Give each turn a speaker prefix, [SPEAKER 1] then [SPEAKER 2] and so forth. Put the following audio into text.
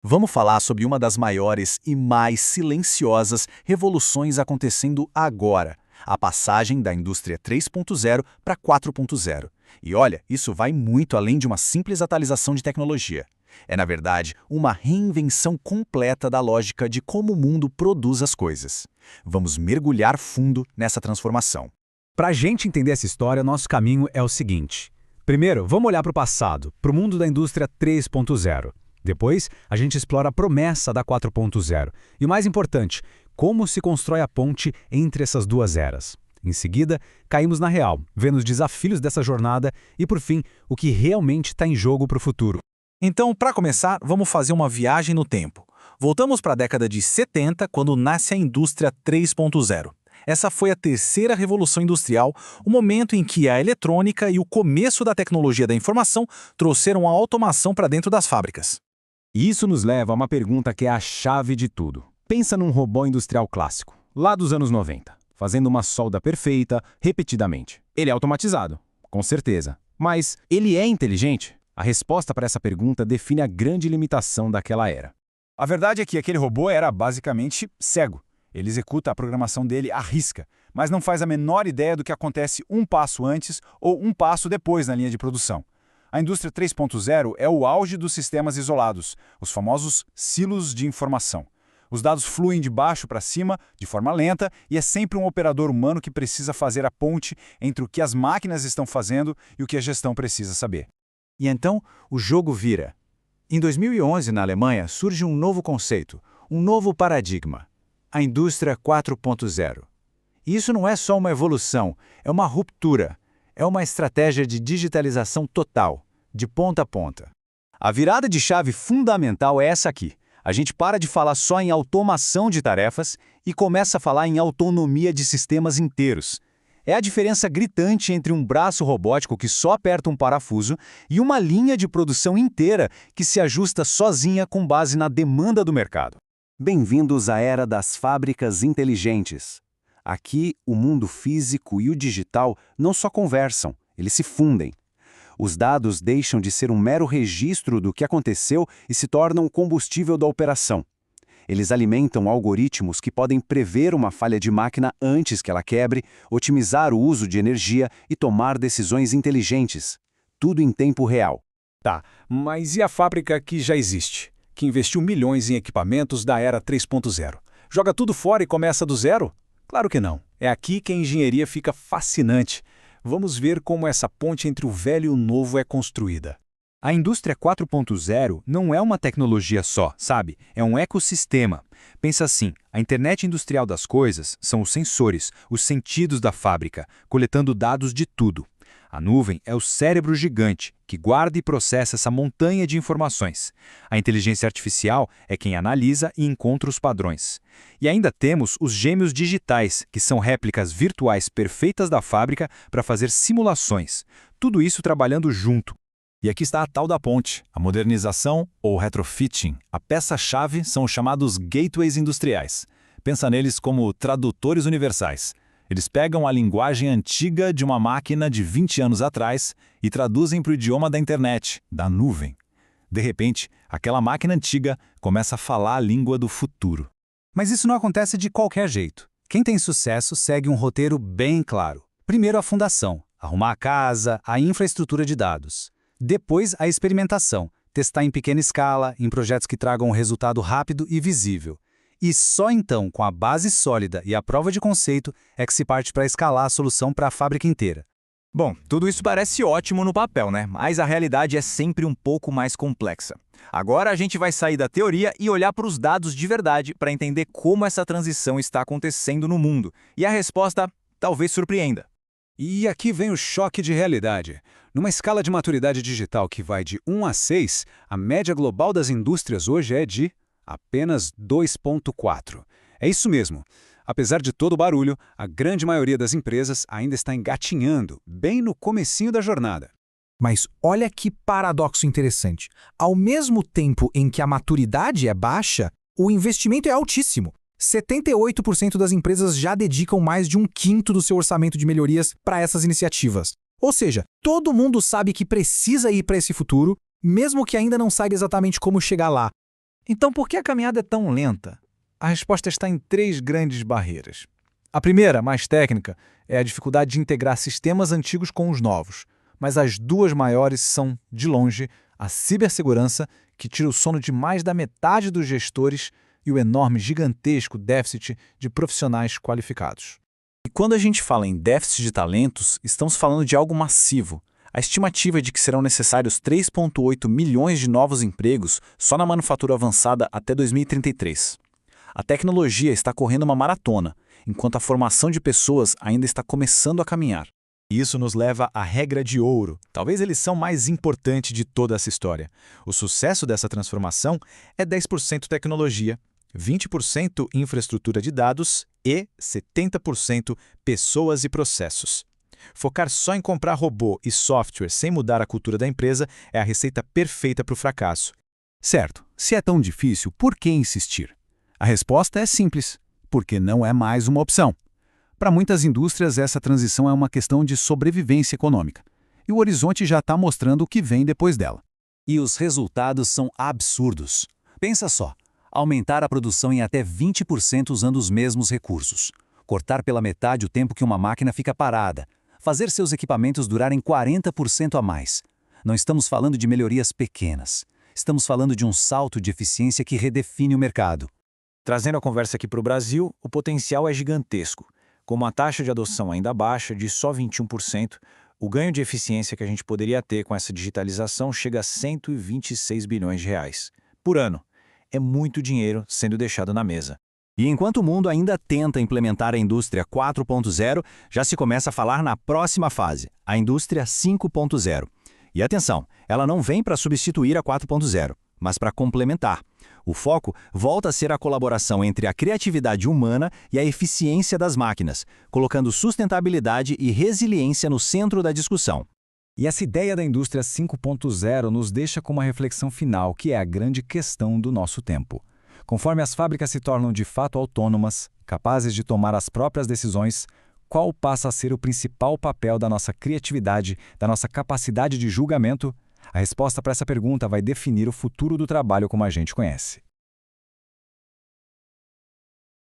[SPEAKER 1] Vamos falar sobre uma das maiores e mais silenciosas revoluções acontecendo agora, a passagem da indústria 3.0 para 4.0. E olha, isso vai muito além de uma simples atualização de tecnologia. É, na verdade, uma reinvenção completa da lógica de como o mundo produz as coisas. Vamos mergulhar fundo nessa transformação.
[SPEAKER 2] Para a gente entender essa história, nosso caminho é o seguinte. Primeiro, vamos olhar para o passado, para o mundo da indústria 3.0. Depois, a gente explora a promessa da 4.0. E o mais importante, como se constrói a ponte entre essas duas eras. Em seguida, caímos na real, vendo os desafios dessa jornada e, por fim, o que realmente está em jogo para o futuro.
[SPEAKER 1] Então, para começar, vamos fazer uma viagem no tempo. Voltamos para a década de 70, quando nasce a indústria 3.0. Essa foi a terceira revolução industrial, o momento em que a eletrônica e o começo da tecnologia da informação trouxeram a automação para dentro das fábricas.
[SPEAKER 2] E isso nos leva a uma pergunta que é a chave de tudo. Pensa num robô industrial clássico, lá dos anos 90, fazendo uma solda perfeita, repetidamente. Ele é automatizado, com certeza. Mas ele é inteligente? A resposta para essa pergunta define a grande limitação daquela era.
[SPEAKER 3] A verdade é que aquele robô era basicamente cego. Ele executa a programação dele à risca, mas não faz a menor ideia do que acontece um passo antes ou um passo depois na linha de produção. A indústria 3.0 é o auge dos sistemas isolados, os famosos silos de informação. Os dados fluem de baixo para cima, de forma lenta, e é sempre um operador humano que precisa fazer a ponte entre o que as máquinas estão fazendo e o que a gestão precisa saber.
[SPEAKER 1] E então, o jogo vira. Em 2011, na Alemanha, surge um novo conceito, um novo paradigma. A indústria 4.0. E isso não é só uma evolução, é uma ruptura. É uma estratégia de digitalização total, de ponta a ponta. A virada de chave fundamental é essa aqui. A gente para de falar só em automação de tarefas e começa a falar em autonomia de sistemas inteiros. É a diferença gritante entre um braço robótico que só aperta um parafuso e uma linha de produção inteira que se ajusta sozinha com base na demanda do mercado.
[SPEAKER 4] Bem-vindos à era das fábricas inteligentes. Aqui, o mundo físico e o digital não só conversam, eles se fundem. Os dados deixam de ser um mero registro do que aconteceu e se tornam combustível da operação. Eles alimentam algoritmos que podem prever uma falha de máquina antes que ela quebre, otimizar o uso de energia e tomar decisões inteligentes. Tudo em tempo real.
[SPEAKER 3] Tá, mas e a fábrica que já existe, que investiu milhões em equipamentos da era 3.0? Joga tudo fora e começa do zero? Claro que não. É aqui que a engenharia fica fascinante. Vamos ver como essa ponte entre o velho e o novo é construída.
[SPEAKER 2] A indústria 4.0 não é uma tecnologia só, sabe? É um ecossistema. Pensa assim, a internet industrial das coisas são os sensores, os sentidos da fábrica, coletando dados de tudo. A nuvem é o cérebro gigante, que guarda e processa essa montanha de informações. A inteligência artificial é quem analisa e encontra os padrões. E ainda temos os gêmeos digitais, que são réplicas virtuais perfeitas da fábrica para fazer simulações. Tudo isso trabalhando junto.
[SPEAKER 3] E aqui está a tal da ponte, a modernização ou retrofitting. A peça-chave são os chamados gateways industriais. Pensa neles como tradutores universais. Eles pegam a linguagem antiga de uma máquina de 20 anos atrás e traduzem para o idioma da internet, da nuvem. De repente, aquela máquina antiga começa a falar a língua do futuro.
[SPEAKER 2] Mas isso não acontece de qualquer jeito. Quem tem sucesso segue um roteiro bem claro. Primeiro a fundação, arrumar a casa, a infraestrutura de dados. Depois a experimentação, testar em pequena escala, em projetos que tragam um resultado rápido e visível. E só então, com a base sólida e a prova de conceito, é que se parte para escalar a solução para a fábrica inteira.
[SPEAKER 5] Bom, tudo isso parece ótimo no papel, né? Mas a realidade é sempre um pouco mais complexa. Agora a gente vai sair da teoria e olhar para os dados de verdade para entender como essa transição está acontecendo no mundo. E a resposta talvez surpreenda.
[SPEAKER 2] E aqui vem o choque de realidade. Numa escala de maturidade digital que vai de 1 a 6, a média global das indústrias hoje é de apenas 2.4. É isso mesmo. Apesar de todo o barulho, a grande maioria das empresas ainda está engatinhando, bem no comecinho da jornada.
[SPEAKER 6] Mas olha que paradoxo interessante. Ao mesmo tempo em que a maturidade é baixa, o investimento é altíssimo. 78% das empresas já dedicam mais de 1/5 do seu orçamento de melhorias para essas iniciativas. Ou seja, todo mundo sabe que precisa ir para esse futuro, mesmo que ainda não saiba exatamente como chegar lá.
[SPEAKER 1] Então, por que a caminhada é tão lenta? A resposta está em 3 grandes barreiras. A primeira, mais técnica, é a dificuldade de integrar sistemas antigos com os novos. Mas as 2 maiores são, de longe, a cibersegurança, que tira o sono de mais da metade dos gestores, e o enorme, gigantesco déficit de profissionais qualificados.
[SPEAKER 5] E quando a gente fala em déficit de talentos, estamos falando de algo massivo. A estimativa é de que serão necessários 3,8 milhões de novos empregos só na manufatura avançada até 2033. A tecnologia está correndo uma maratona, enquanto a formação de pessoas ainda está começando a caminhar.
[SPEAKER 3] Isso nos leva à regra de ouro, talvez a lição mais importante de toda essa história. O sucesso dessa transformação é 10% tecnologia, 20% infraestrutura de dados e 70% pessoas e processos. Focar só em comprar robô e software sem mudar a cultura da empresa é a receita perfeita para o fracasso.
[SPEAKER 4] Certo, se é tão difícil, por que insistir? A resposta é simples, porque não é mais uma opção. Para muitas indústrias, essa transição é uma questão de sobrevivência econômica, e o horizonte já está mostrando o que vem depois dela. E os resultados são absurdos. Pensa só, aumentar a produção em até 20% usando os mesmos recursos, cortar pela metade o tempo que uma máquina fica parada, fazer seus equipamentos durarem 40% a mais. Não estamos falando de melhorias pequenas, estamos falando de um salto de eficiência que redefine o mercado.
[SPEAKER 5] Trazendo a conversa aqui para o Brasil, o potencial é gigantesco. Com uma taxa de adoção ainda baixa, de só 21%, o ganho de eficiência que a gente poderia ter com essa digitalização chega a 126 bilhões de reais por ano. É muito dinheiro sendo deixado na mesa.
[SPEAKER 2] E enquanto o mundo ainda tenta implementar a indústria 4.0, já se começa a falar na próxima fase, a indústria 5.0. E atenção, ela não vem para substituir a 4.0, mas para complementar. O foco volta a ser a colaboração entre a criatividade humana e a eficiência das máquinas, colocando sustentabilidade e resiliência no centro da discussão.
[SPEAKER 3] E essa ideia da indústria 5.0 nos deixa com uma reflexão final, que é a grande questão do nosso tempo. Conforme as fábricas se tornam de fato autônomas, capazes de tomar as próprias decisões, qual passa a ser o principal papel da nossa criatividade, da nossa capacidade de julgamento? A resposta para essa pergunta vai definir o futuro do trabalho como a gente conhece.